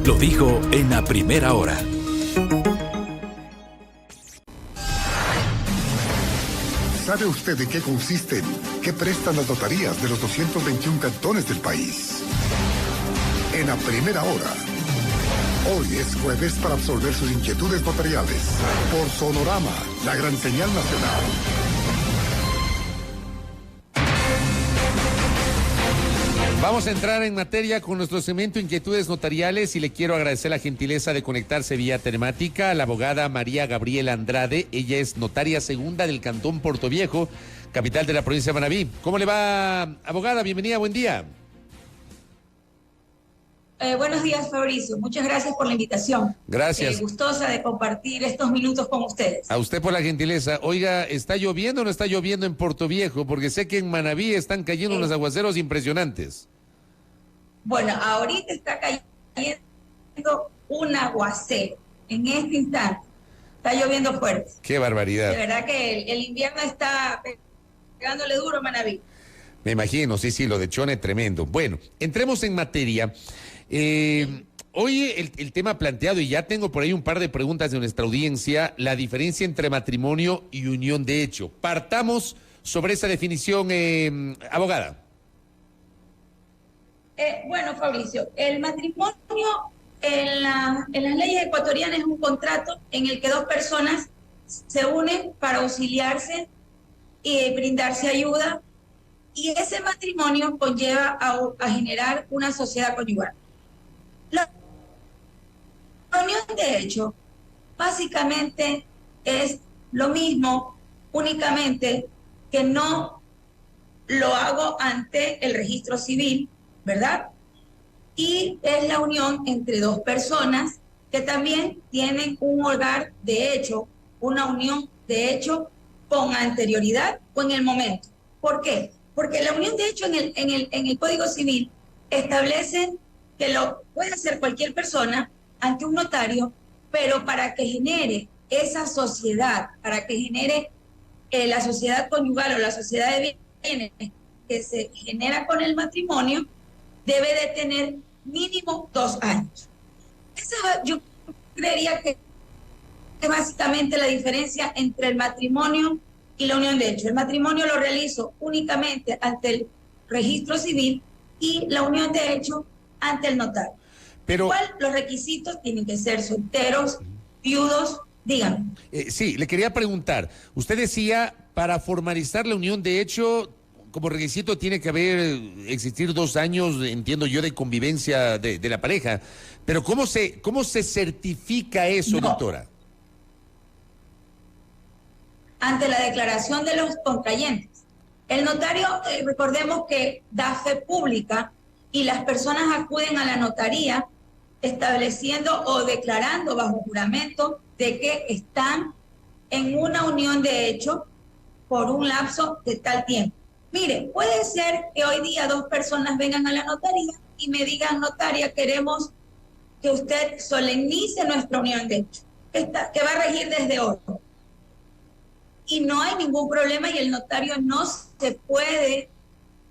lo dijo en la primera hora. ¿Sabe usted de qué consisten? ¿Qué prestan las notarías de los 221 cantones del país? En la primera hora. Hoy es jueves para absolver sus inquietudes notariales. Por Sonorama, la gran señal nacional. Vamos a entrar en materia con nuestro segmento Inquietudes Notariales y le quiero agradecer la gentileza de conectarse vía telemática a la abogada María Gabriela Andrade. Ella es notaria segunda del Cantón Portoviejo, capital de la provincia de Manabí. ¿Cómo le va, abogada? Bienvenida, buen día. Buenos días, Fabricio. Muchas gracias por la invitación. Gracias. Gustosa de compartir estos minutos con ustedes. A usted por la gentileza. Oiga, ¿está lloviendo o no está lloviendo en Portoviejo? Porque sé que en Manabí están cayendo unos aguaceros impresionantes. Bueno, ahorita está cayendo un aguacero en este instante. Está lloviendo fuerte. ¡Qué barbaridad! De verdad que el invierno está pegándole duro a Manabí. Me imagino, sí, lo de Chone es tremendo. Bueno, entremos en materia. Hoy el tema planteado, y ya tengo por ahí un par de preguntas de nuestra audiencia, la diferencia entre matrimonio y unión de hecho. Partamos sobre esa definición, abogada. Bueno, Fabricio, el matrimonio en las leyes ecuatorianas es un contrato en el que dos personas se unen para auxiliarse y brindarse ayuda, y ese matrimonio conlleva a generar una sociedad conyugal. La unión de hecho básicamente es lo mismo, únicamente que no lo hago ante el registro civil, ¿verdad? Y es la unión entre dos personas que también tienen un hogar de hecho, una unión de hecho con anterioridad o en el momento. ¿Por qué? Porque la unión de hecho en el Código Civil establece que lo puede hacer cualquier persona ante un notario, pero para que genere esa sociedad, para que genere la sociedad conyugal o la sociedad de bienes que se genera con el matrimonio, debe de tener mínimo 2 años. Esa yo creería que es básicamente la diferencia entre el matrimonio y la unión de hecho. El matrimonio lo realizo únicamente ante el registro civil y la unión de hecho ante el notario. Pero igual los requisitos tienen que ser solteros, viudos, díganme. Sí, le quería preguntar, usted decía, para formalizar la unión de hecho, como requisito tiene que existir 2 años, entiendo yo, de convivencia de la pareja, pero ¿cómo se certifica eso, doctora? Ante la declaración de los contrayentes. El notario, recordemos que da fe pública y las personas acuden a la notaría estableciendo o declarando bajo juramento de que están en una unión de hecho por un lapso de tal tiempo. Mire, puede ser que hoy día 2 personas vengan a la notaría y me digan, notaria, queremos que usted solemnice nuestra unión de hecho, que va a regir desde hoy. Y no hay ningún problema y el notario no se puede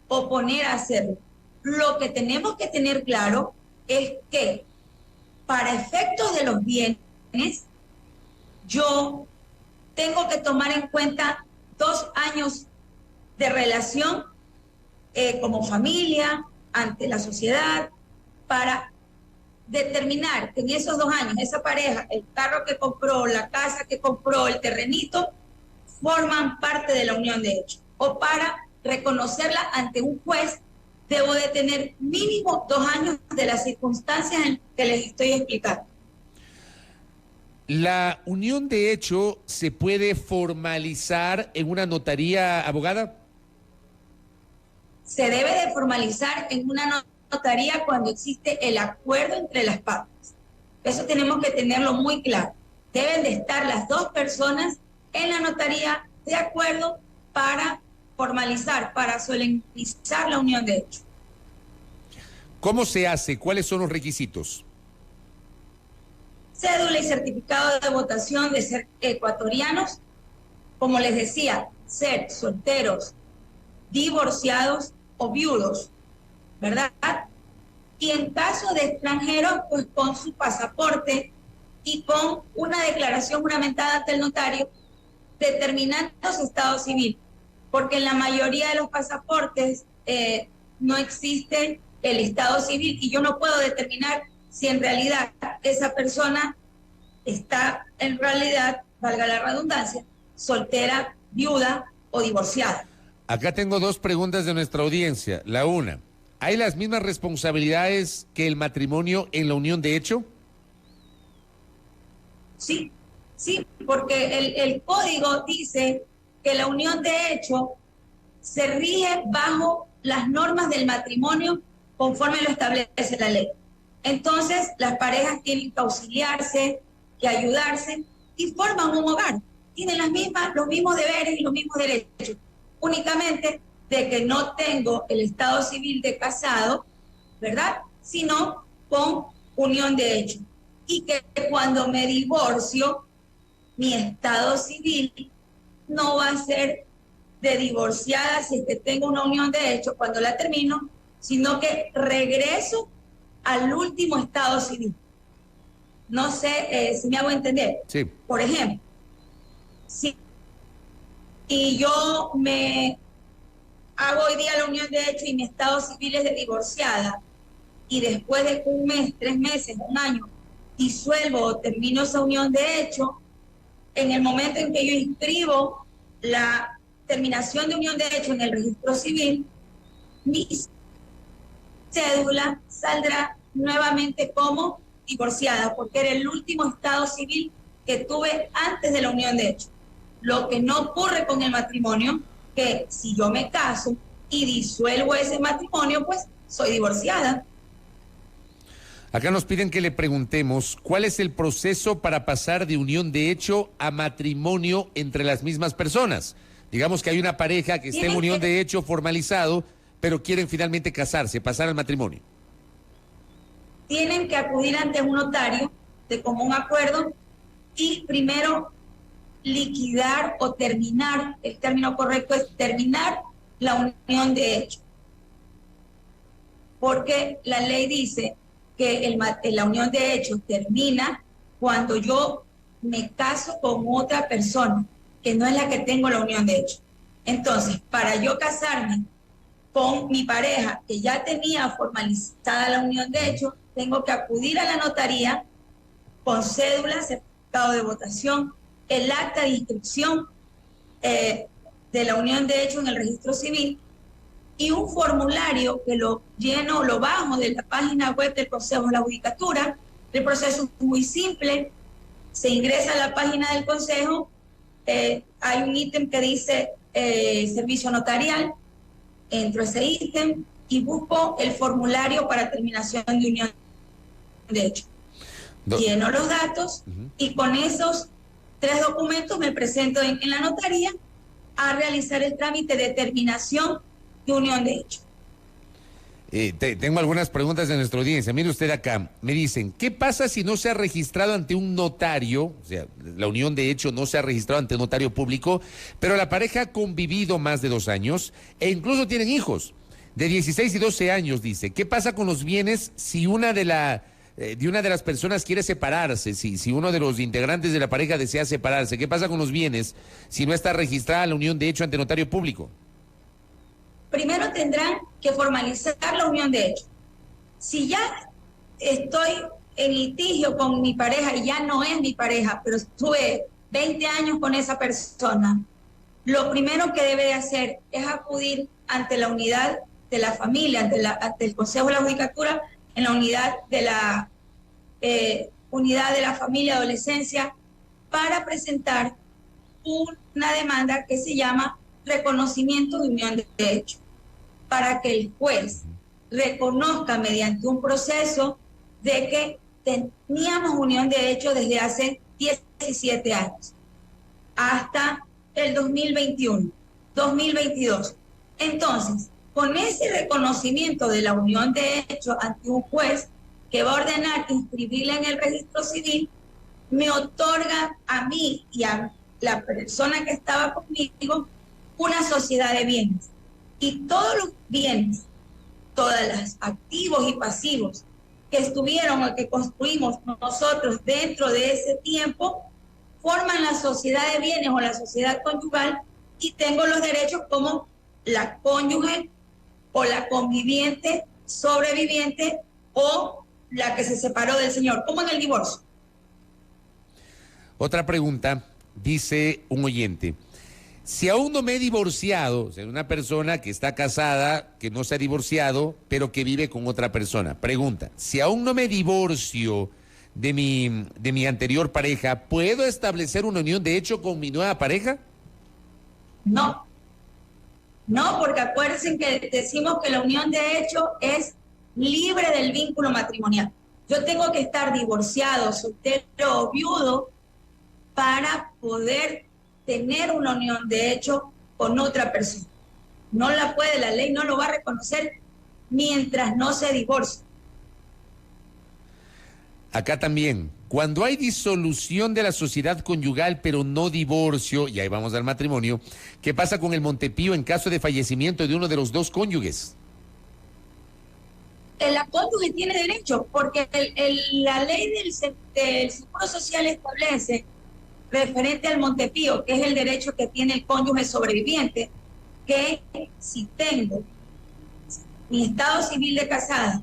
oponer a hacerlo. Lo que tenemos que tener claro es que para efectos de los bienes, yo tengo que tomar en cuenta 2 años de relación como familia, ante la sociedad, para determinar que en esos 2 años, esa pareja, el carro que compró, la casa que compró, el terrenito, forman parte de la unión de hecho. O para reconocerla ante un juez, debo de tener mínimo 2 años de las circunstancias en que les estoy explicando. ¿La unión de hecho se puede formalizar en una notaría, abogada? Se debe de formalizar en una notaría cuando existe el acuerdo entre las partes. Eso tenemos que tenerlo muy claro. Deben de estar las 2 personas en la notaría de acuerdo para formalizar, para solemnizar la unión de hecho. ¿Cómo se hace? ¿Cuáles son los requisitos? Cédula y certificado de votación de ser ecuatorianos, como les decía, ser solteros, divorciados o viudos, ¿verdad? Y en caso de extranjeros, pues con su pasaporte y con una declaración juramentada ante el notario determinando su estado civil, porque en la mayoría de los pasaportes no existe el estado civil y yo no puedo determinar si en realidad esa persona está en realidad, valga la redundancia, soltera, viuda o divorciada. Acá tengo dos preguntas de nuestra audiencia. La una, ¿hay las mismas responsabilidades que el matrimonio en la unión de hecho? Sí, sí, porque el código dice que la unión de hecho se rige bajo las normas del matrimonio conforme lo establece la ley. Entonces, las parejas tienen que auxiliarse, que ayudarse y forman un hogar. Tienen los mismos deberes y los mismos derechos. Únicamente de que no tengo el estado civil de casado, ¿verdad? Sino con unión de hecho. Y que cuando me divorcio, mi estado civil no va a ser de divorciada si es que tengo una unión de hecho cuando la termino, sino que regreso al último estado civil. No sé si me hago entender. Sí. Por ejemplo, si yo me hago hoy día la unión de hecho y mi estado civil es de divorciada, y después de un mes, 3 meses, un año, disuelvo o termino esa unión de hecho, en el momento en que yo inscribo la terminación de unión de hecho en el registro civil, mi cédula saldrá nuevamente como divorciada, porque era el último estado civil que tuve antes de la unión de hecho. Lo que no ocurre con el matrimonio, que si yo me caso y disuelvo ese matrimonio, pues soy divorciada. Acá nos piden que le preguntemos cuál es el proceso para pasar de unión de hecho a matrimonio entre las mismas personas. Digamos que hay una pareja que está en unión de hecho formalizado, pero quieren finalmente casarse, pasar al matrimonio. Tienen que acudir ante un notario de común acuerdo y primero liquidar o terminar, el término correcto es terminar la unión de hecho. Porque la ley dice que la unión de hecho termina cuando yo me caso con otra persona, que no es la que tengo la unión de hecho. Entonces, para yo casarme con mi pareja, que ya tenía formalizada la unión de hecho, tengo que acudir a la notaría con cédula, certificado de votación, el acta de inscripción de la unión de hecho en el registro civil y un formulario que lo lleno, lo bajo de la página web del Consejo de la Judicatura. El proceso es muy simple, se ingresa a la página del Consejo, hay un ítem que dice servicio notarial, entro a ese ítem y busco el formulario para terminación de unión de hecho. Lleno los datos y con esos 3 documentos me presento en la notaría a realizar el trámite de terminación de unión de hecho. Tengo algunas preguntas de nuestra audiencia. Mire usted acá, me dicen, ¿qué pasa si no se ha registrado ante un notario? O sea, la unión de hecho no se ha registrado ante un notario público, pero la pareja ha convivido más de 2 años e incluso tienen hijos de 16 y 12 años, dice. ¿Qué pasa con los bienes si una de las personas quiere separarse? Si uno de los integrantes de la pareja desea separarse, ¿qué pasa con los bienes si no está registrada la unión de hecho ante notario público? Primero tendrán que formalizar la unión de hecho. Si ya estoy en litigio con mi pareja y ya no es mi pareja, pero estuve 20 años con esa persona, lo primero que debe de hacer es acudir ante la unidad de la familia, ante el Consejo de la Judicatura, en la unidad de la familia adolescencia, para presentar una demanda que se llama reconocimiento de unión de hecho, para que el juez reconozca mediante un proceso de que teníamos unión de hecho desde hace 17 años hasta el 2021, 2022. Entonces, con ese reconocimiento de la unión de hecho ante un juez que va a ordenar inscribirla en el registro civil, me otorga a mí y a la persona que estaba conmigo una sociedad de bienes. Y todos los bienes, todas las activos y pasivos que estuvieron o que construimos nosotros dentro de ese tiempo, forman la sociedad de bienes o la sociedad conyugal, y tengo los derechos como la cónyuge o la conviviente, sobreviviente o la que se separó del señor, como en el divorcio. Otra pregunta, dice un oyente. Si aún no me he divorciado, o sea, una persona que está casada, que no se ha divorciado, pero que vive con otra persona. Pregunta, si aún no me divorcio de mi anterior pareja, ¿puedo establecer una unión de hecho con mi nueva pareja? No, porque acuérdense que decimos que la unión de hecho es libre del vínculo matrimonial. Yo tengo que estar divorciado, soltero o viudo para poder tener una unión de hecho con otra persona. No la puede, la ley no lo va a reconocer mientras no se divorcie. Acá también, cuando hay disolución de la sociedad conyugal pero no divorcio, y ahí vamos al matrimonio, ¿qué pasa con el Montepío en caso de fallecimiento de uno de los dos cónyuges? La cónyuge tiene derecho, porque la ley del Seguro Social establece, referente al Montepío, que es el derecho que tiene el cónyuge sobreviviente, que si tengo mi estado civil de casada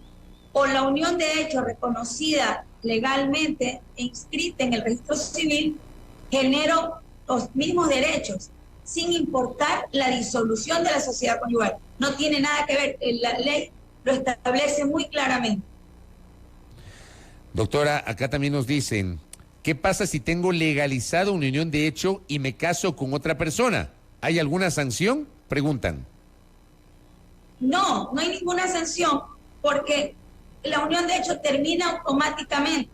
o la unión de hecho reconocida legalmente e inscrita en el registro civil, genero los mismos derechos, sin importar la disolución de la sociedad conyugal. No tiene nada que ver, la ley lo establece muy claramente. Doctora, acá también nos dicen, ¿qué pasa si tengo legalizado una unión de hecho y me caso con otra persona? ¿Hay alguna sanción? Preguntan. No hay ninguna sanción, porque la unión de hecho termina automáticamente.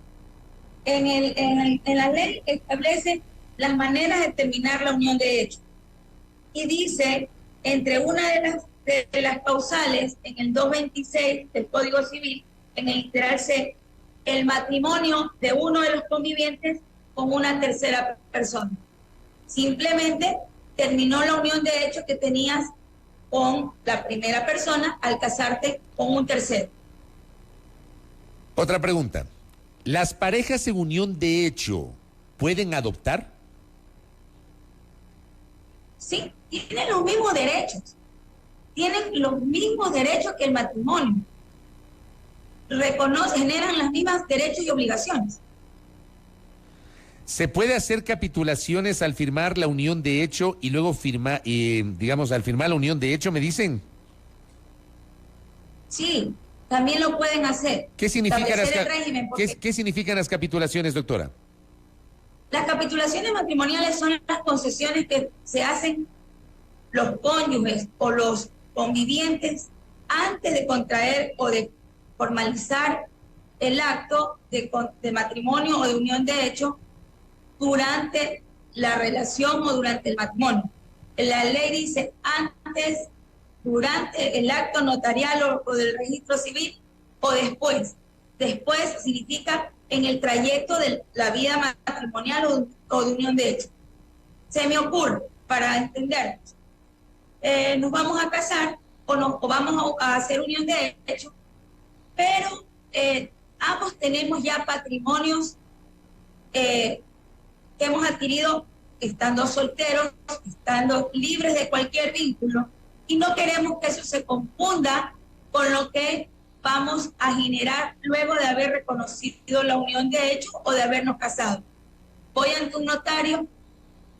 En la ley establece las maneras de terminar la unión de hecho. Y dice, entre una de las causales, en el 226 del Código Civil, en el literal C, el matrimonio de uno de los convivientes con una tercera persona. Simplemente terminó la unión de hecho que tenías con la primera persona al casarte con un tercero. Otra pregunta. ¿Las parejas en unión de hecho pueden adoptar? Sí, tienen los mismos derechos. Tienen los mismos derechos que el matrimonio. Generan los mismos derechos y obligaciones. ¿Se puede hacer capitulaciones al firmar la unión de hecho y luego al firmar la unión de hecho, me dicen? Sí, también lo pueden hacer. ¿Qué significan las capitulaciones, doctora? Las capitulaciones matrimoniales son las concesiones que se hacen los cónyuges o los convivientes antes de contraer o de formalizar el acto de matrimonio o de unión de hecho durante la relación o durante el matrimonio. La ley dice antes, durante el acto notarial o del registro civil o después. Después significa en el trayecto de la vida matrimonial o de unión de hecho. Se me ocurre, para entender, nos vamos a casar o vamos a hacer unión de hecho, pero ambos tenemos ya patrimonios que hemos adquirido estando solteros, estando libres de cualquier vínculo, y no queremos que eso se confunda con lo que vamos a generar luego de haber reconocido la unión de hecho o de habernos casado. Voy ante un notario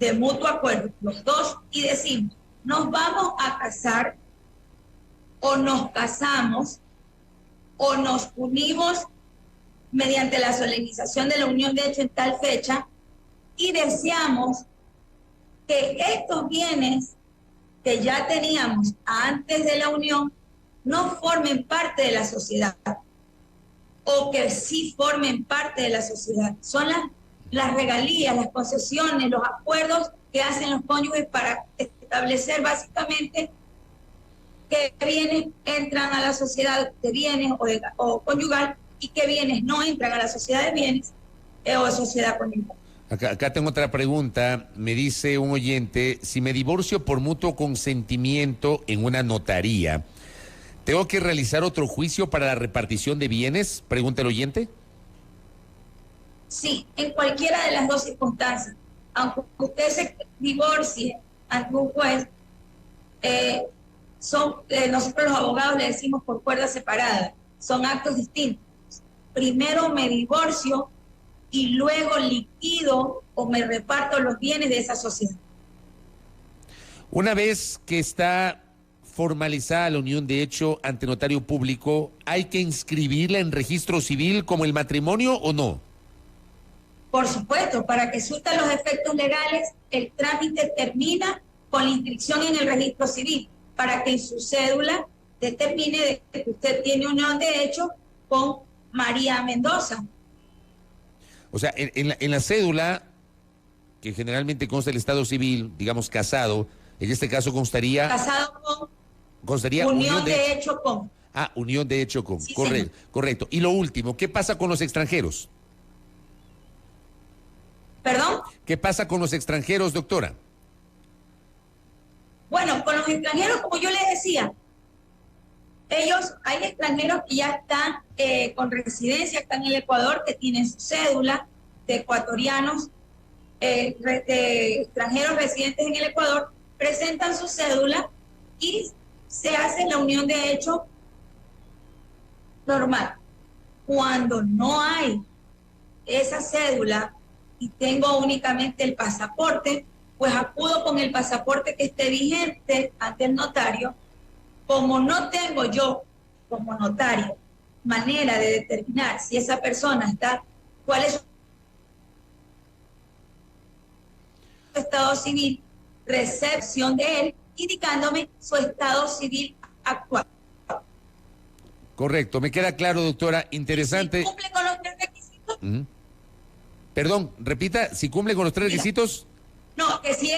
de mutuo acuerdo, los dos, y decimos, nos vamos a casar o nos casamos o nos unimos mediante la solemnización de la unión de hecho en tal fecha, y deseamos que estos bienes que ya teníamos antes de la unión no formen parte de la sociedad, o que sí formen parte de la sociedad. Son las regalías, las concesiones, los acuerdos que hacen los cónyuges para establecer básicamente qué bienes entran a la sociedad de bienes o conyugal y qué bienes no entran a la sociedad de bienes o sociedad conyugal. Acá tengo otra pregunta. Me dice un oyente, si me divorcio por mutuo consentimiento en una notaría, ¿Tengo que realizar otro juicio para la repartición de bienes? Pregunta el oyente. Sí, en cualquiera de las dos circunstancias. Aunque usted se divorcie ante un juez, nosotros los abogados le decimos por cuerda separada, son actos distintos. Primero me divorcio y luego liquido o me reparto los bienes de esa sociedad. Una vez que está formalizada la unión de hecho ante notario público, ¿hay que inscribirla en registro civil como el matrimonio o no? Por supuesto, para que surta los efectos legales, el trámite termina con la inscripción en el registro civil, para que en su cédula determine de que usted tiene unión de hecho con María Mendoza. O sea, en la cédula, que generalmente consta el estado civil, digamos casado, en este caso constaría... Casado con... Constaría unión de hecho con. Ah, unión de hecho con. Sí, correcto, señor. correcto. Y lo último, ¿qué pasa con los extranjeros? ¿Perdón? ¿Qué pasa con los extranjeros, doctora? Bueno, con los extranjeros, como yo les decía, hay extranjeros que ya están con residencia, están en el Ecuador, que tienen su cédula, de ecuatorianos, de extranjeros residentes en el Ecuador, presentan su cédula y se hace la unión de hecho normal. Cuando no hay esa cédula y tengo únicamente el pasaporte, pues acudo con el pasaporte que esté vigente ante el notario. Como no tengo yo, como notario, manera de determinar si esa persona está, cuál es su estado civil, recepción de él, indicándome su estado civil actual. Correcto, me queda claro, doctora, interesante. Si cumple con los tres requisitos. Perdón, repita, si cumple con los tres requisitos. No, que si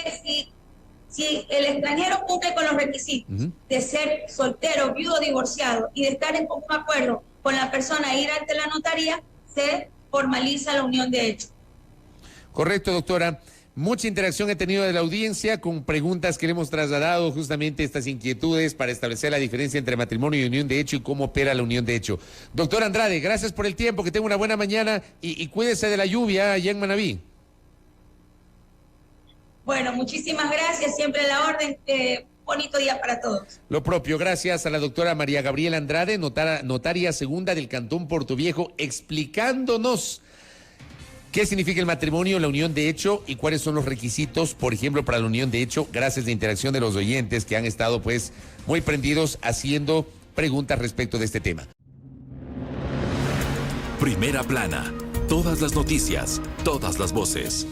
el extranjero cumple con los requisitos de ser soltero, viudo, divorciado y de estar en común acuerdo con la persona e ir ante la notaría, se formaliza la unión de hecho. Correcto, doctora. Mucha interacción he tenido de la audiencia con preguntas que le hemos trasladado justamente estas inquietudes para establecer la diferencia entre matrimonio y unión de hecho y cómo opera la unión de hecho. Doctora Andrade, gracias por el tiempo, que tenga una buena mañana y cuídese de la lluvia allá en Manabí. Bueno, muchísimas gracias, siempre a la orden. Bonito día para todos. Lo propio, gracias a la doctora María Gabriela Andrade, notaria segunda del Cantón Portoviejo, explicándonos qué significa el matrimonio, la unión de hecho y cuáles son los requisitos, por ejemplo, para la unión de hecho, gracias a la interacción de los oyentes que han estado pues muy prendidos haciendo preguntas respecto de este tema. Primera plana, todas las noticias, todas las voces.